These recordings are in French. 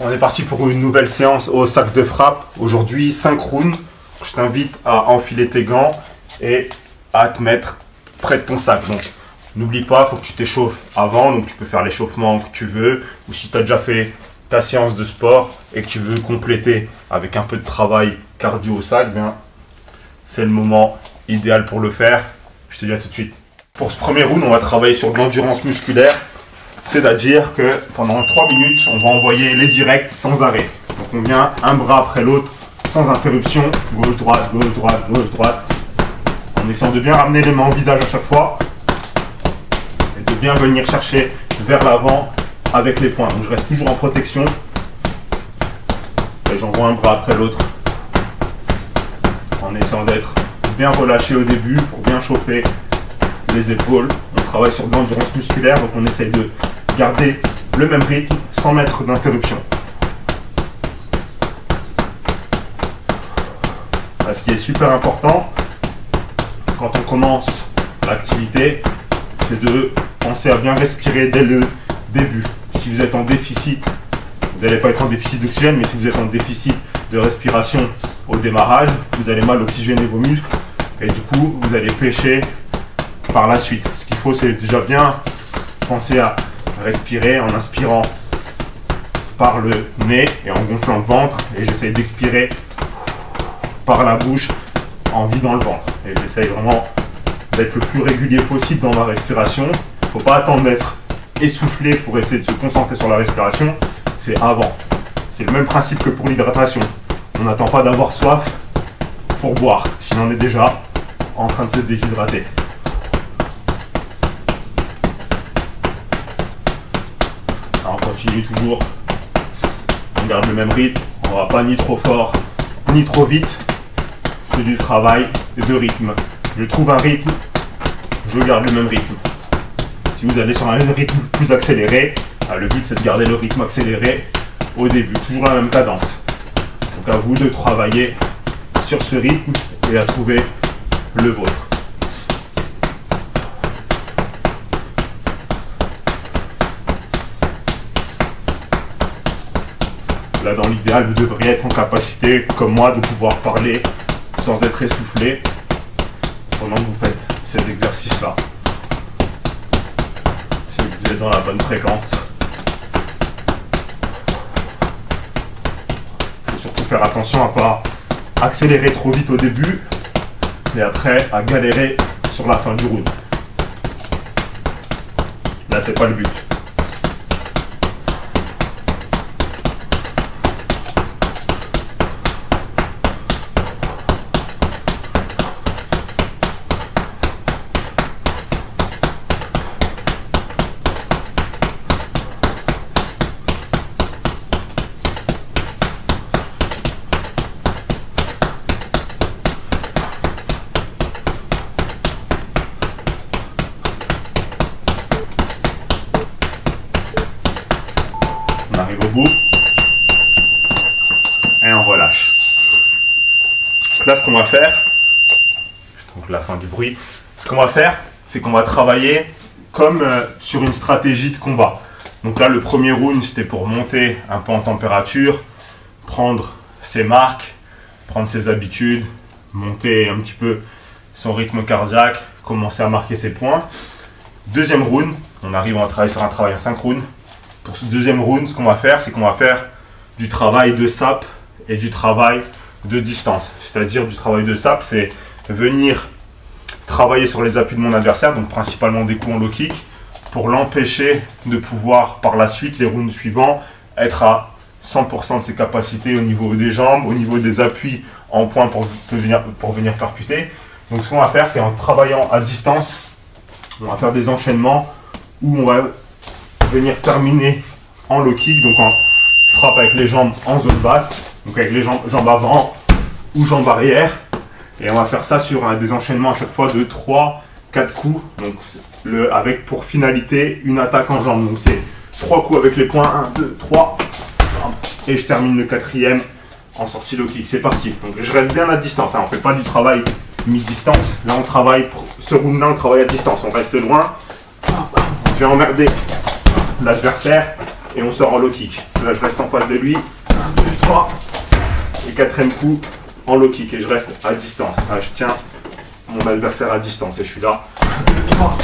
On est parti pour une nouvelle séance au sac de frappe. Aujourd'hui, 5 rounds. Je t'invite à enfiler tes gants et à te mettre près de ton sac. Donc, n'oublie pas, il faut que tu t'échauffes avant. Donc, tu peux faire l'échauffement que tu veux. Ou si tu as déjà fait ta séance de sport et que tu veux compléter avec un peu de travail cardio au sac, bien, c'est le moment idéal pour le faire. Je te dis à tout de suite. Pour ce premier round, on va travailler sur de l'endurance musculaire. C'est-à-dire que pendant 3 minutes, on va envoyer les directs sans arrêt. Donc on vient un bras après l'autre, sans interruption, gauche, droite, gauche, droite, gauche, droite. En essayant de bien ramener les mains au visage à chaque fois. Et de bien venir chercher vers l'avant avec les poings. Donc je reste toujours en protection. Et j'envoie un bras après l'autre. En essayant d'être bien relâché au début pour bien chauffer les épaules. On travaille sur de l'endurance musculaire, donc on essaye de garder le même rythme sans mettre d'interruption. Ce qui est super important quand on commence l'activité, c'est de penser à bien respirer dès le début. Si vous êtes en déficit, vous n'allez pas être en déficit d'oxygène, mais si vous êtes en déficit de respiration au démarrage, vous allez mal oxygéner vos muscles et du coup vous allez pêcher par la suite. Ce qu'il faut, c'est déjà bien penser à respirer en inspirant par le nez et en gonflant le ventre, et j'essaye d'expirer par la bouche en vidant le ventre, et j'essaye vraiment d'être le plus régulier possible dans ma respiration. Il ne faut pas attendre d'être essoufflé pour essayer de se concentrer sur la respiration, c'est avant. C'est le même principe que pour l'hydratation. On n'attend pas d'avoir soif pour boire, sinon on est déjà en train de se déshydrater. On continue toujours, on garde le même rythme, on va pas ni trop fort ni trop vite, c'est du travail de rythme. Je trouve un rythme, je garde le même rythme. Si vous allez sur un rythme plus accéléré, le but c'est de garder le rythme accéléré au début, toujours la même cadence. Donc à vous de travailler sur ce rythme et à trouver le vôtre. Là, dans l'idéal, vous devriez être en capacité, comme moi, de pouvoir parler sans être essoufflé pendant que vous faites cet exercice-là. Si vous êtes dans la bonne fréquence. Il faut surtout faire attention à ne pas accélérer trop vite au début et après à galérer sur la fin du round. Là, c'est pas le but. On arrive au bout et on relâche. Là, ce qu'on va faire, je trouve la fin du bruit, ce qu'on va faire, c'est qu'on va travailler comme sur une stratégie de combat. Donc là, le premier round, c'était pour monter un peu en température, prendre ses marques, prendre ses habitudes, monter un petit peu son rythme cardiaque, commencer à marquer ses points. Deuxième round, on arrive à travailler sur un travail en 5 rounds. Pour ce deuxième round, ce qu'on va faire, c'est qu'on va faire du travail de sap et du travail de distance. C'est-à-dire du travail de sap, c'est venir travailler sur les appuis de mon adversaire, donc principalement des coups en low kick, pour l'empêcher de pouvoir par la suite, les rounds suivants, être à 100% de ses capacités au niveau des jambes, au niveau des appuis en point pour venir percuter. Donc ce qu'on va faire, c'est en travaillant à distance, on va faire des enchaînements où on va venir terminer en low kick, donc en frappe avec les jambes en zone basse, donc avec les jambes avant ou jambes arrière, et on va faire ça sur des enchaînements à chaque fois de 3-4 coups, donc avec pour finalité une attaque en jambes. Donc c'est 3 coups avec les poings, 1, 2, 3, et je termine le 4e en sortie low kick. C'est parti. Donc je reste bien à distance, on ne fait pas du travail mi-distance, là on travaille, pour ce round là on travaille à distance, on reste loin, on fait emmerder l'adversaire et on sort en low kick. Là, je reste en face de lui. 1, 2, 3. Et quatrième coup en low kick et je reste à distance. Là, je tiens mon adversaire à distance et je suis là. 1, 2, 3.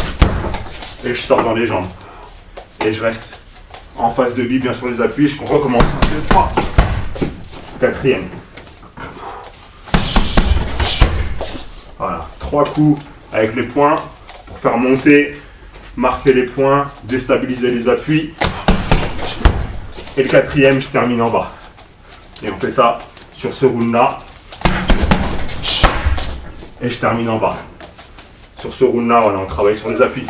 Et je sors dans les jambes. Et je reste en face de lui, bien sur les appuis. Je recommence. 1, 2, 3. Quatrième. Voilà. 3 coups avec les poings pour faire monter, marquer les points, déstabiliser les appuis. Et le quatrième, je termine en bas. Et on fait ça sur ce round-là. Et je termine en bas. Sur ce round-là, voilà, on travaille sur les appuis.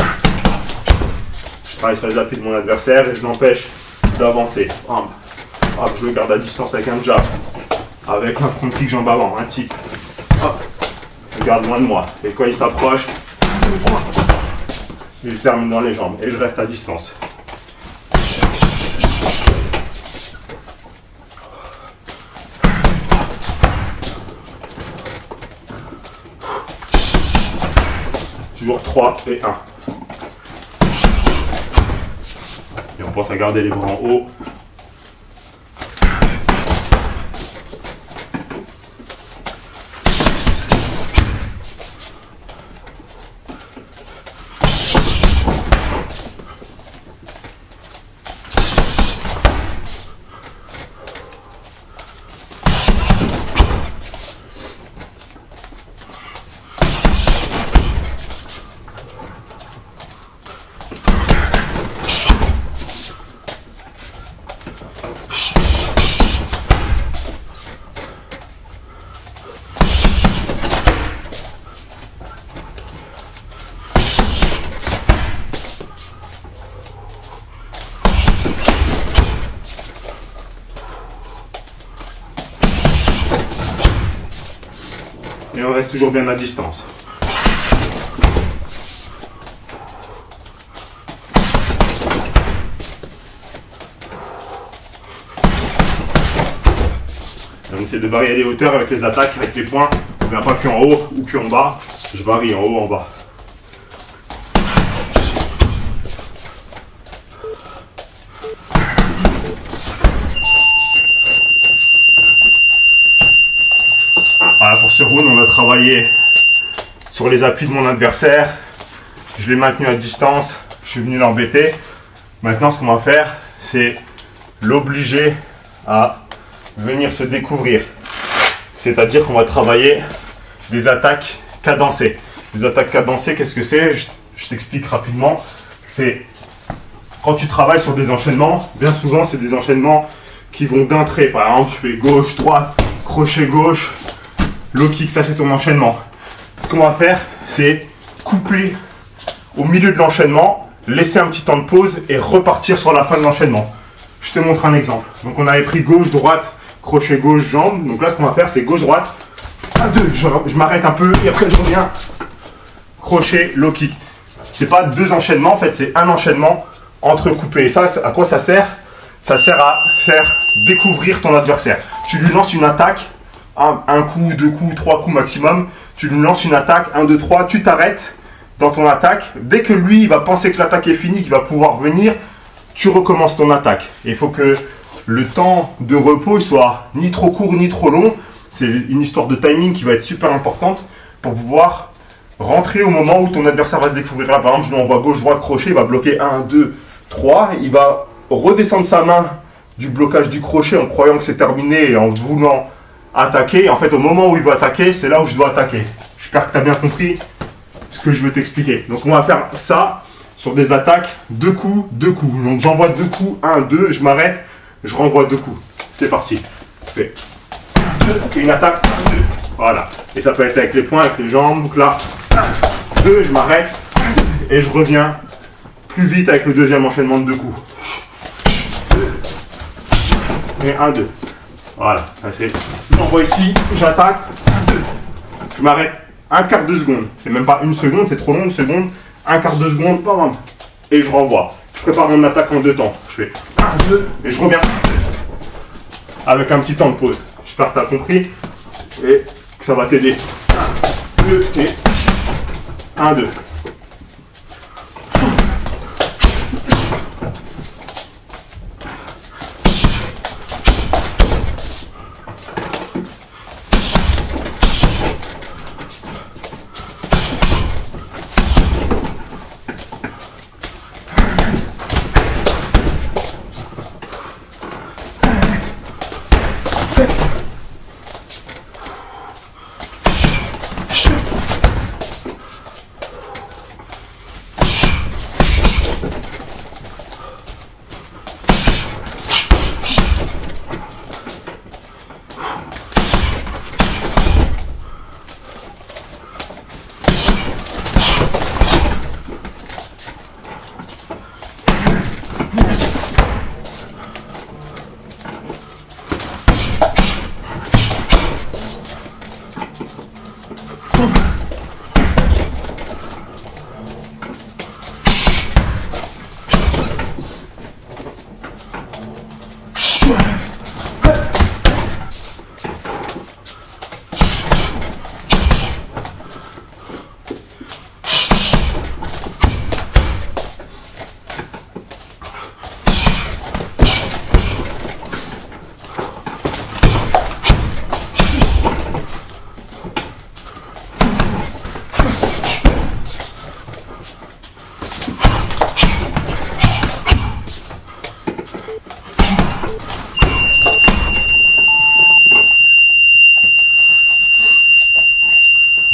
Je travaille sur les appuis de mon adversaire et je l'empêche d'avancer. Je le garde à distance avec un jab. Avec un front kick jambe avant, un tip. Hop. Je garde loin de moi. Et quand il s'approche, je termine dans les jambes. Et je reste à distance. Toujours 3 et 1. Et on pense à garder les bras en haut. Et on reste toujours bien à distance. Et on essaie de varier les hauteurs avec les attaques, avec les points. On ne vient pas qu'en haut ou qu'en bas. Je varie en haut, en bas. Voilà, pour ce round, on a travaillé sur les appuis de mon adversaire. Je l'ai maintenu à distance. Je suis venu l'embêter. Maintenant, ce qu'on va faire, c'est l'obliger à venir se découvrir. C'est-à-dire qu'on va travailler des attaques cadencées. Les attaques cadencées, qu'est-ce que c'est? Je t'explique rapidement. C'est quand tu travailles sur des enchaînements, bien souvent, c'est des enchaînements qui vont d'un trait. Par exemple, tu fais gauche, droite, crochet gauche, low kick, ça c'est ton enchaînement. Ce qu'on va faire, c'est couper au milieu de l'enchaînement, laisser un petit temps de pause et repartir sur la fin de l'enchaînement. Je te montre un exemple. Donc on avait pris gauche, droite, crochet gauche, jambe. Donc là ce qu'on va faire, c'est gauche, droite, 1, 2, je m'arrête un peu et après je reviens, crochet, low kick. C'est pas deux enchaînements, en fait c'est un enchaînement entrecoupé. Et ça, à quoi ça sert? Ça sert à faire découvrir ton adversaire. Tu lui lances une attaque, un coup, 2 coups, 3 coups maximum. Tu lui lances une attaque, 1, 2, 3, tu t'arrêtes dans ton attaque. Dès que lui, il va penser que l'attaque est finie, qu'il va pouvoir venir, tu recommences ton attaque. Et il faut que le temps de repos soit ni trop court ni trop long. C'est une histoire de timing qui va être super importante pour pouvoir rentrer au moment où ton adversaire va se découvrir. Là, par exemple, je lui envoie gauche, droite, crochet, il va bloquer 1, 2, 3. Il va redescendre sa main du blocage du crochet en croyant que c'est terminé et en voulant attaquer. En fait, au moment où il veut attaquer, c'est là où je dois attaquer. J'espère que tu as bien compris ce que je veux t'expliquer. Donc, on va faire ça sur des attaques, 2 coups, 2 coups. Donc, j'envoie 2 coups, 1, 2, je m'arrête, je renvoie 2 coups. C'est parti. Je fais 1, 2, une attaque, 1, 2. Voilà. Et ça peut être avec les poings, avec les jambes. Donc là, 1, 2, je m'arrête et je reviens plus vite avec le deuxième enchaînement de 2 coups. 2 et 1, 2. Voilà, j'envoie ici, j'attaque, 1, 2. Je m'arrête un quart de seconde. C'est même pas une seconde, c'est trop long, une seconde. Un quart de seconde, bam, et je renvoie. Je prépare mon attaque en 2 temps. Je fais 1, 2, et je reviens. Avec un petit temps de pause. J'espère que tu as compris et que ça va t'aider. 1, 2 et 1, 2.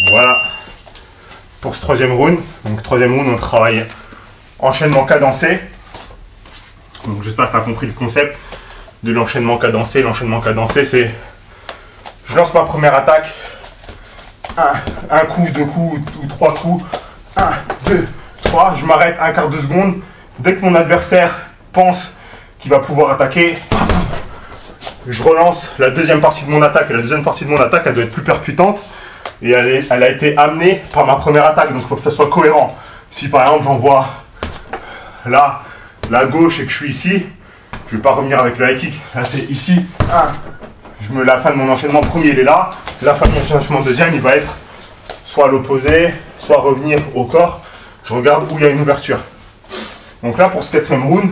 Voilà pour ce troisième round. Donc troisième round, on travaille enchaînement cadencé. Donc j'espère que tu as compris le concept de l'enchaînement cadencé. L'enchaînement cadencé, c'est je lance ma première attaque, un coup, deux coups ou trois coups, 1, 2, 3, je m'arrête un quart de seconde. Dès que mon adversaire pense qu'il va pouvoir attaquer, je relance la deuxième partie de mon attaque. Et la deuxième partie de mon attaque, elle doit être plus percutante. Et elle a été amenée par ma première attaque, donc il faut que ça soit cohérent. Si par exemple j'envoie là, la gauche et que je suis ici, je ne vais pas revenir avec le high kick. Là c'est ici, la fin de mon enchaînement premier il est là, la fin de mon enchaînement deuxième il va être soit à l'opposé, soit revenir au corps. Je regarde où il y a une ouverture. Donc là pour ce quatrième round,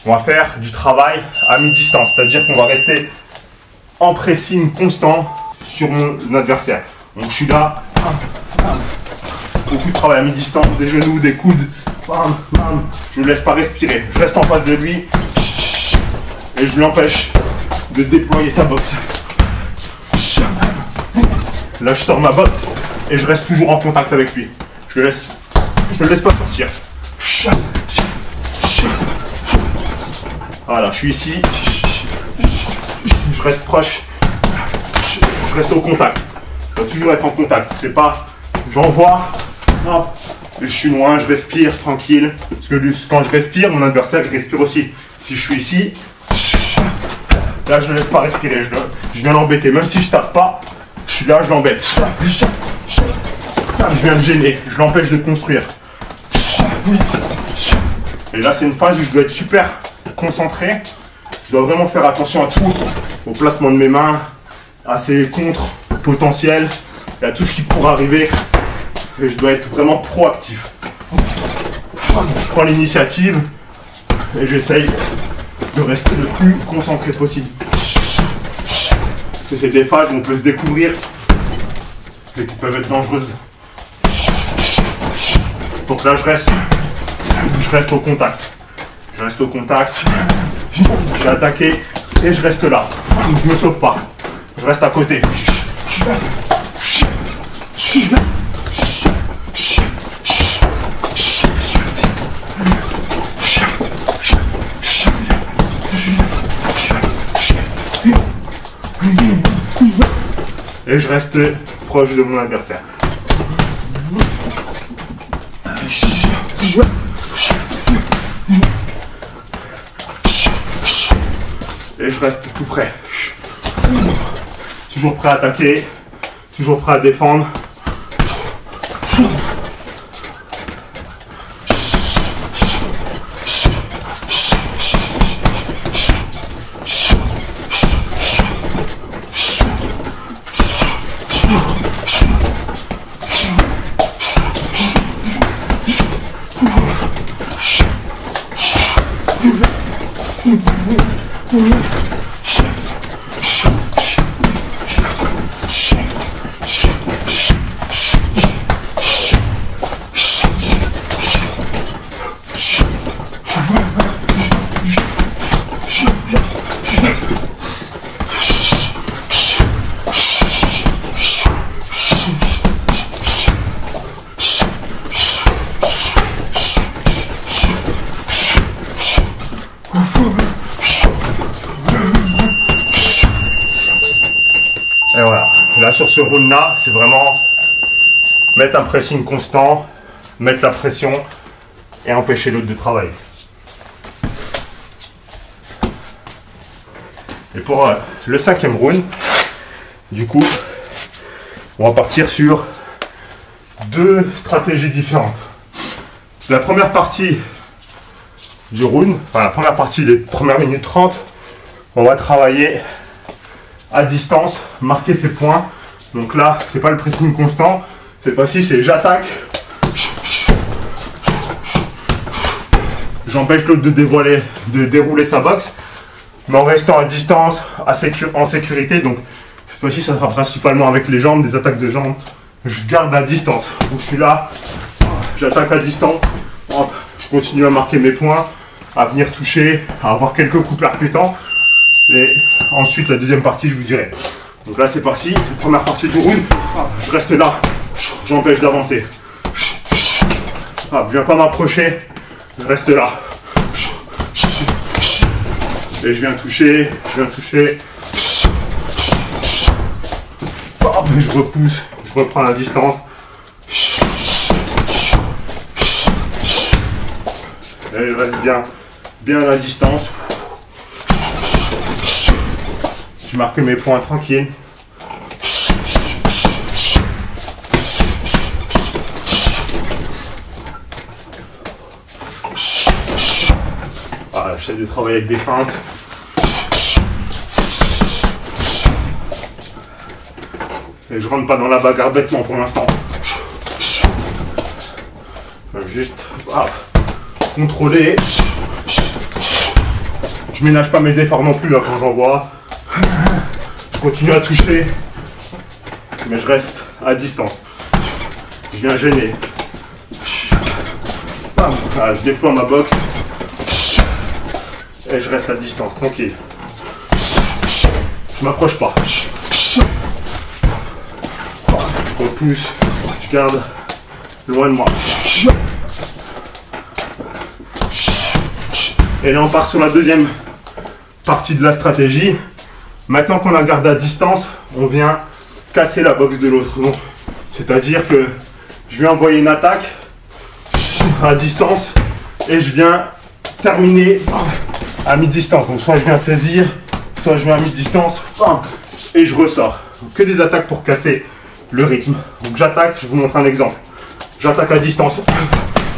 on va faire du travail à mi-distance, c'est-à-dire qu'on va rester en pressing constant sur mon adversaire. Donc je suis là, beaucoup de travail à mi-distance, des genoux, des coudes, je ne laisse pas respirer, je reste en face de lui et je l'empêche de déployer sa boxe. Là je sors ma botte et je reste toujours en contact avec lui, je ne le laisse pas sortir. Voilà, je suis ici, je reste proche, je reste au contact. Je dois toujours être en contact. C'est pas j'envoie, je suis loin, je respire tranquille. Parce que quand je respire, mon adversaire il respire aussi. Si je suis ici, là je ne laisse pas respirer. Je viens l'embêter. Même si je tape pas, je suis là, je l'embête. Je viens le gêner, je l'empêche de construire. Et là c'est une phase où je dois être super concentré. Je dois vraiment faire attention à tout, au placement de mes mains, à ses contres potentiels, et à tout ce qui pourrait arriver. Et je dois être vraiment proactif. Je prends l'initiative et j'essaye de rester le plus concentré possible. C'est des phases où on peut se découvrir et qui peuvent être dangereuses. Donc là je reste au contact. Je reste au contact. J'ai attaqué et je reste là. Je me sauve pas. Je reste à côté. Et je reste proche de mon adversaire. Et je reste tout près. Toujours prêt à attaquer, toujours prêt à défendre. Et voilà, là sur ce round là, c'est vraiment mettre un pressing constant, mettre la pression et empêcher l'autre de travailler. Et pour le cinquième round, du coup, on va partir sur deux stratégies différentes. La première partie du round, enfin la première partie, les premières minutes 30, on va travailler à distance, marquer ses points. Donc là, c'est pas le pressing constant. Cette fois-ci, c'est j'attaque. J'empêche l'autre de dérouler sa boxe, mais en restant à distance, en sécurité. Donc cette fois-ci, ça sera principalement avec les jambes, des attaques de jambes. Je garde à distance. Donc je suis là, j'attaque à distance. Hop, je continue à marquer mes points, à venir toucher, à avoir quelques coups percutants. Et ensuite, la deuxième partie, je vous dirai. Donc là, c'est parti. Première partie du round. Je reste là. J'empêche d'avancer. Je viens pas m'approcher. Je reste là. Et je viens toucher. Je repousse. Je reprends la distance. Et je reste bien à la distance. Je marque mes points tranquilles. Voilà, j'essaie de travailler avec des feintes. Et je rentre pas dans la bagarre bêtement pour l'instant. Juste contrôler. Je ménage pas mes efforts non plus là quand j'envoie. Je continue à toucher. Mais je reste à distance. Je viens gêner. Voilà, je déploie ma boxe. Et je reste à distance, tranquille. Je m'approche pas. Je repousse. Je garde loin de moi. Et là on part sur la deuxième partie de la stratégie. Maintenant qu'on a gardé à distance, on vient casser la boxe de l'autre. C'est-à-dire que je viens envoyer une attaque à distance et je viens terminer à mi-distance. Donc soit je viens saisir, soit je viens à mi-distance et je ressors. Donc, que des attaques pour casser le rythme. Donc j'attaque, je vous montre un exemple. J'attaque à distance.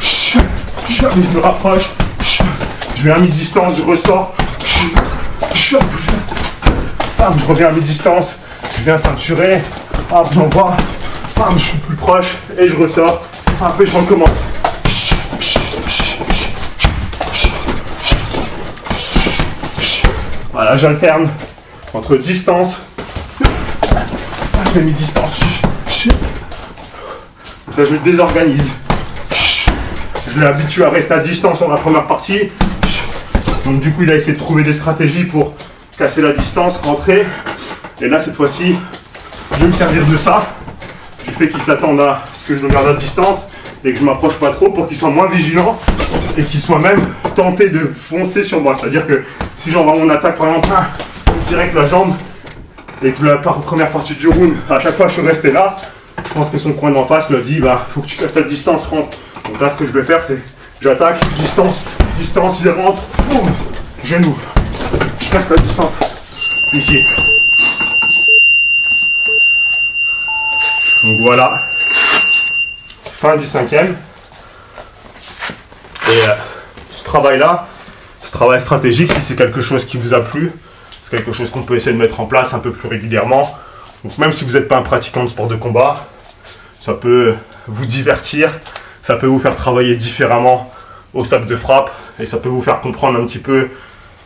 Je me rapproche. Je viens à mi-distance, je ressors. Je reviens à mi-distance. Je viens ceinturer. J'envoie. Je suis plus proche et je ressors. Et je recommence. Voilà, j'alterne entre distance et mi-distance. Ça, je désorganise. Je l'ai habitué à rester à distance sur la première partie. Donc du coup, il a essayé de trouver des stratégies pour casser la distance, rentrer. Et là, cette fois-ci, je vais me servir de ça. Du fait qu'il s'attende à ce que je le garde à distance et que je ne m'approche pas trop pour qu'il soit moins vigilant et qu'il soit même tenté de foncer sur moi. C'est-à-dire que si j'envoie mon attaque, par exemple, direct la jambe et que la première partie du round, à chaque fois je suis resté là, je pense que son coin d'en face me dit faut que tu fasses ta distance, rentre. Donc là, ce que je vais faire, c'est j'attaque, distance, il rentre, boum, genou. Je reste la distance ici. Donc voilà, fin du cinquième. Et ce travail-là, ce travail stratégique, si c'est quelque chose qui vous a plu, c'est quelque chose qu'on peut essayer de mettre en place un peu plus régulièrement. Donc même si vous n'êtes pas un pratiquant de sport de combat, ça peut vous divertir, ça peut vous faire travailler différemment au sac de frappe et ça peut vous faire comprendre un petit peu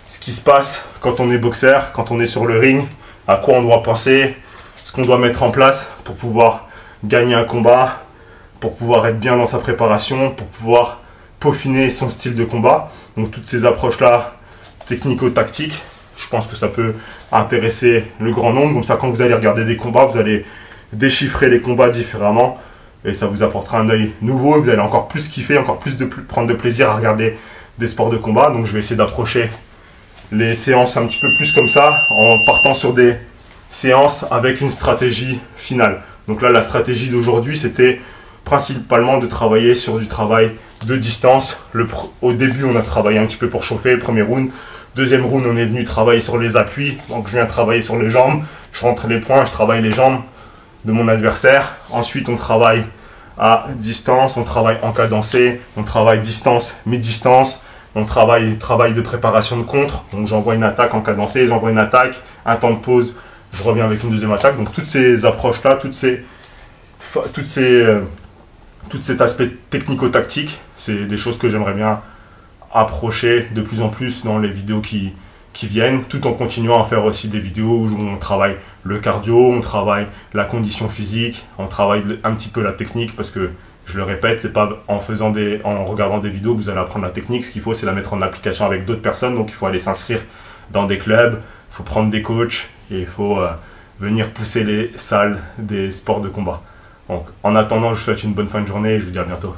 ce qui se passe quand on est boxeur, quand on est sur le ring, à quoi on doit penser, ce qu'on doit mettre en place pour pouvoir gagner un combat, pour pouvoir être bien dans sa préparation, pour pouvoir peaufiner son style de combat. Donc toutes ces approches-là, technico-tactiques, je pense que ça peut intéresser le grand nombre. Comme ça, quand vous allez regarder des combats, vous allez déchiffrer les combats différemment et ça vous apportera un œil nouveau. Vous allez encore plus kiffer, encore plus prendre de plaisir à regarder des sports de combat. Donc je vais essayer d'approcher les séances un petit peu plus comme ça, en partant sur des séances avec une stratégie finale. Donc là, la stratégie d'aujourd'hui, c'était principalement de travailler sur du travail de distance. Au début, on a travaillé un petit peu pour chauffer le premier round. Deuxième round, on est venu travailler sur les appuis. Donc je viens travailler sur les jambes. Je rentre les poings, je travaille les jambes de mon adversaire. Ensuite, on travaille à distance, on travaille en cadencé, on travaille distance, mi-distance, On travail de préparation de contre. Donc j'envoie une attaque en cadencé, j'envoie une attaque, un temps de pause, je reviens avec une deuxième attaque. Donc toutes ces approches-là, tout cet aspect technico-tactique, c'est des choses que j'aimerais bien approcher de plus en plus dans les vidéos qui viennent, tout en continuant à faire aussi des vidéos où on travaille le cardio, on travaille la condition physique, on travaille un petit peu la technique, parce que je le répète, c'est pas en regardant des vidéos que vous allez apprendre la technique. Ce qu'il faut, c'est la mettre en application avec d'autres personnes. Donc il faut aller s'inscrire dans des clubs, il faut prendre des coachs et il faut venir pousser les salles des sports de combat. Donc en attendant, je vous souhaite une bonne fin de journée et je vous dis à bientôt.